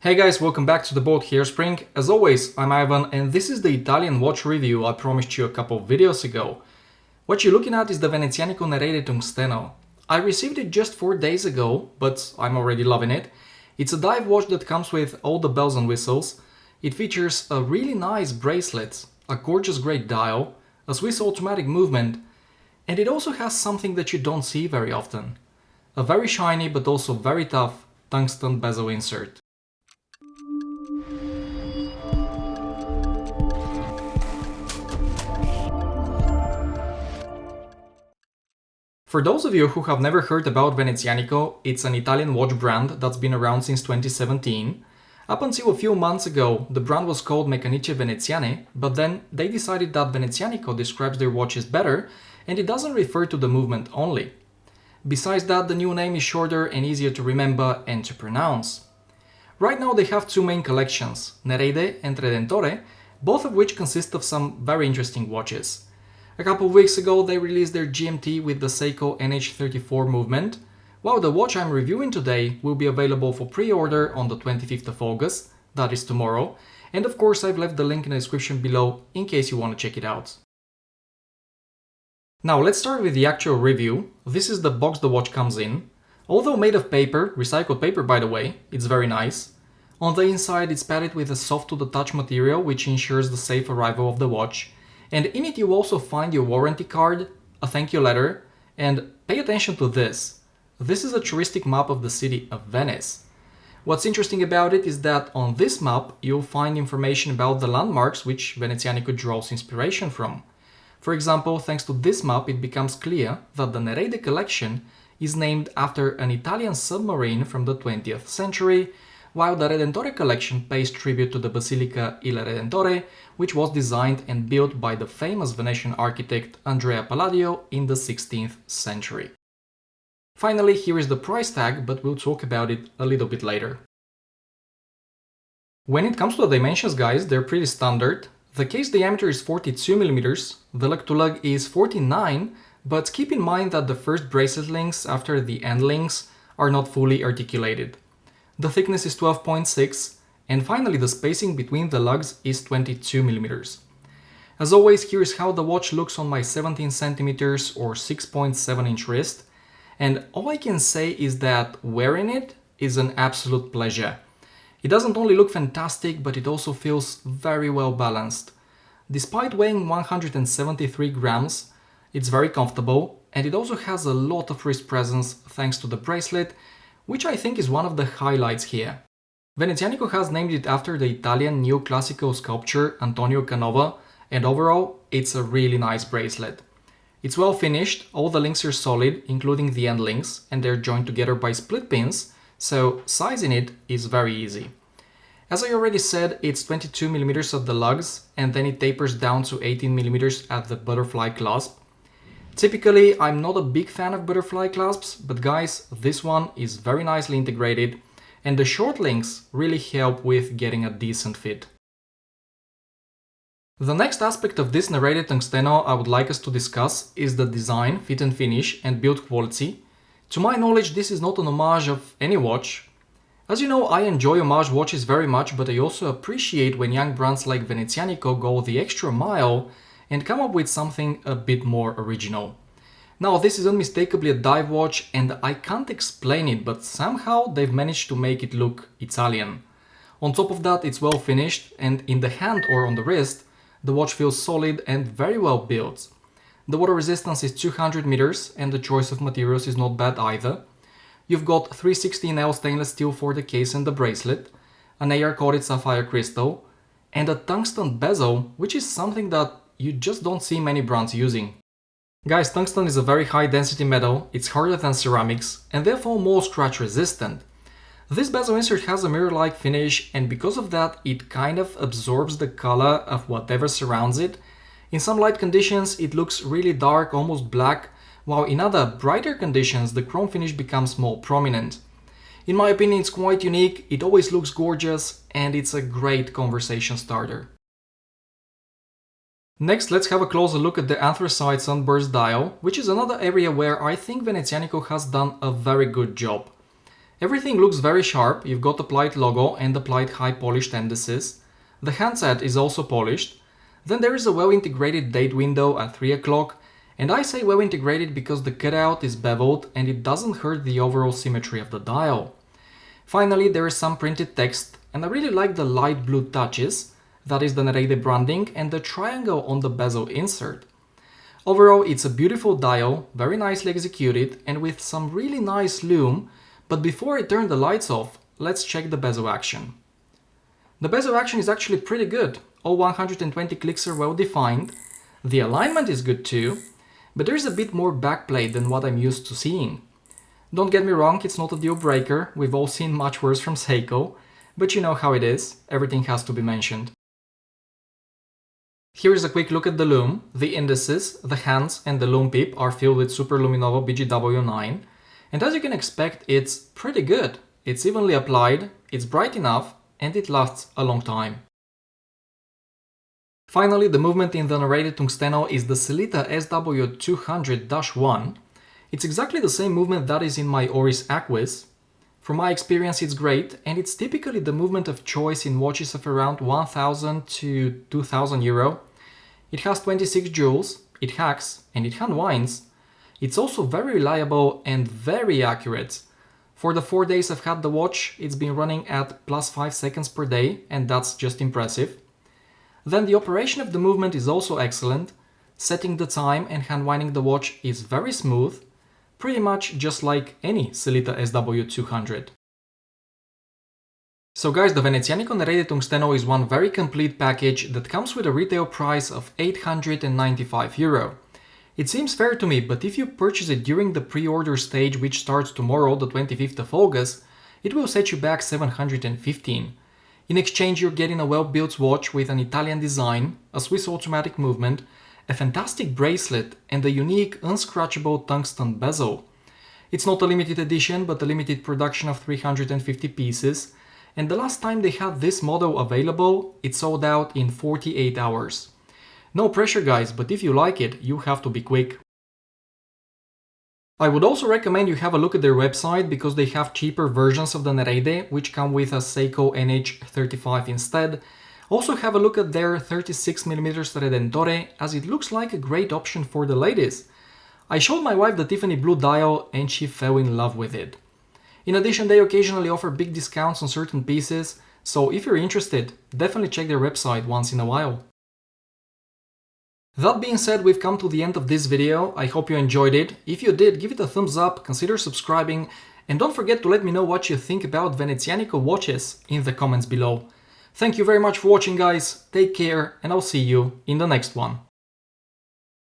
Hey guys, welcome back to the boat Hairspring. As always, I'm Ivan and this is the Italian watch review I promised you a couple of videos ago. What you're looking at is the Venezianico Nereide Tungsteno. I received it just 4 days ago, but I'm already loving it. It's a dive watch that comes with all the bells and whistles. It features a really nice bracelet, a gorgeous grey dial, a Swiss automatic movement, and it also has something that you don't see very often. A very shiny but also very tough tungsten bezel insert. For those of you who have never heard about Venezianico, it's an Italian watch brand that's been around since 2017. Up until a few months ago, the brand was called Meccaniche Veneziane, but then they decided that Venezianico describes their watches better and it doesn't refer to the movement only. Besides that, the new name is shorter and easier to remember and to pronounce. Right now they have two main collections, Nereide and Redentore, both of which consist of some very interesting watches. A couple of weeks ago they released their GMT with the Seiko NH34 movement, while the watch I'm reviewing today will be available for pre-order on the 25th of August, that is tomorrow, and of course I've left the link in the description below in case you want to check it out. Now let's start with the actual review. This is the box the watch comes in. Although made of paper, recycled paper by the way, it's very nice. On the inside it's padded with a soft to the touch material which ensures the safe arrival of the watch. And in it you also find your warranty card, a thank you letter, and pay attention to this. This is a touristic map of the city of Venice. What's interesting about it is that on this map you'll find information about the landmarks which Venezianico draws inspiration from. For example, thanks to this map it becomes clear that the Nereide collection is named after an Italian submarine from the 20th century, while the Redentore collection pays tribute to the Basilica Il Redentore, which was designed and built by the famous Venetian architect Andrea Palladio in the 16th century. Finally, here is the price tag, but we'll talk about it a little bit later. When it comes to the dimensions, guys, they're pretty standard. The case diameter is 42mm, the lug-to-lug is 49, but keep in mind that the first bracelet links after the end links are not fully articulated. The thickness is 12.6, and finally the spacing between the lugs is 22mm. As always, here's how the watch looks on my 17cm or 6.7-inch wrist, and all I can say is that wearing it is an absolute pleasure. It doesn't only look fantastic, but it also feels very well balanced. Despite weighing 173 grams, it's very comfortable, and it also has a lot of wrist presence thanks to the bracelet, which I think is one of the highlights here. Venezianico has named it after the Italian neoclassical sculptor Antonio Canova, and overall it's a really nice bracelet. It's well finished, all the links are solid, including the end links, and they're joined together by split pins, so sizing it is very easy. As I already said, it's 22mm at the lugs, and then it tapers down to 18mm at the butterfly clasp. Typically, I'm not a big fan of butterfly clasps, but guys, this one is very nicely integrated, and the short links really help with getting a decent fit. The next aspect of this Nereide Tungsteno I would like us to discuss is the design, fit and finish, and build quality. To my knowledge, this is not an homage of any watch. As you know, I enjoy homage watches very much, but I also appreciate when young brands like Venezianico go the extra mile and come up with something a bit more original. Now, this is unmistakably a dive watch and I can't explain it, but somehow they've managed to make it look Italian. On top of that, it's well finished, and in the hand or on the wrist, the watch feels solid and very well built. The water resistance is 200 meters and the choice of materials is not bad either. You've got 316L stainless steel for the case and the bracelet, an AR-coated sapphire crystal, and a tungsten bezel, which is something that you just don't see many brands using. Guys, tungsten is a very high density metal, it's harder than ceramics, and therefore more scratch resistant. This bezel insert has a mirror-like finish, and because of that it kind of absorbs the color of whatever surrounds it. In some light conditions it looks really dark, almost black, while in other brighter conditions the chrome finish becomes more prominent. In my opinion, it's quite unique, it always looks gorgeous, and it's a great conversation starter. Next, let's have a closer look at the anthracite sunburst dial, which is another area where I think Venezianico has done a very good job. Everything looks very sharp, you've got applied logo and applied high polished indices. The handset is also polished. Then there is a well integrated date window at 3 o'clock, and I say well integrated because the cutout is beveled and it doesn't hurt the overall symmetry of the dial. Finally, there is some printed text, and I really like the light blue touches, that is the Nereide branding, and the triangle on the bezel insert. Overall, it's a beautiful dial, very nicely executed and with some really nice lume, but before I turn the lights off, let's check the bezel action. The bezel action is actually pretty good, all 120 clicks are well defined, the alignment is good too, but there's a bit more backplay than what I'm used to seeing. Don't get me wrong, it's not a deal breaker, we've all seen much worse from Seiko, but you know how it is, everything has to be mentioned. Here is a quick look at the lume. The indices, the hands and the lume pip are filled with Super Luminovo BGW9, and as you can expect, it's pretty good. It's evenly applied, it's bright enough, and it lasts a long time. Finally, the movement in the Nereide Tungsteno is the Sellita SW200-1. It's exactly the same movement that is in my Oris Aquis. From my experience, it's great, and it's typically the movement of choice in watches of around 1000 to 2000 euro. It has 26 joules, it hacks, and it handwinds. It's also very reliable and very accurate. For the 4 days I've had the watch, it's been running at +5 seconds per day, and that's just impressive. Then the operation of the movement is also excellent. Setting the time and handwinding the watch is very smooth, pretty much just like any Sellita SW200. So guys, the Venezianico Nereide Tungsteno is one very complete package that comes with a retail price of 895 euro. It seems fair to me, but if you purchase it during the pre-order stage, which starts tomorrow, the 25th of August, it will set you back 715. In exchange, you're getting a well-built watch with an Italian design, a Swiss automatic movement, a fantastic bracelet and a unique unscratchable tungsten bezel. It's not a limited edition, but a limited production of 350 pieces, and the last time they had this model available, it sold out in 48 hours. No pressure guys, but if you like it, you have to be quick. I would also recommend you have a look at their website because they have cheaper versions of the Nereide, which come with a Seiko NH35 instead. Also have a look at their 36mm Redentore, as it looks like a great option for the ladies. I showed my wife the Tiffany blue dial and she fell in love with it. In addition, they occasionally offer big discounts on certain pieces, so if you're interested, definitely check their website once in a while. That being said, we've come to the end of this video. I hope you enjoyed it. If you did, give it a thumbs up, consider subscribing, and don't forget to let me know what you think about Venezianico watches in the comments below. Thank you very much for watching guys, take care, and I'll see you in the next one.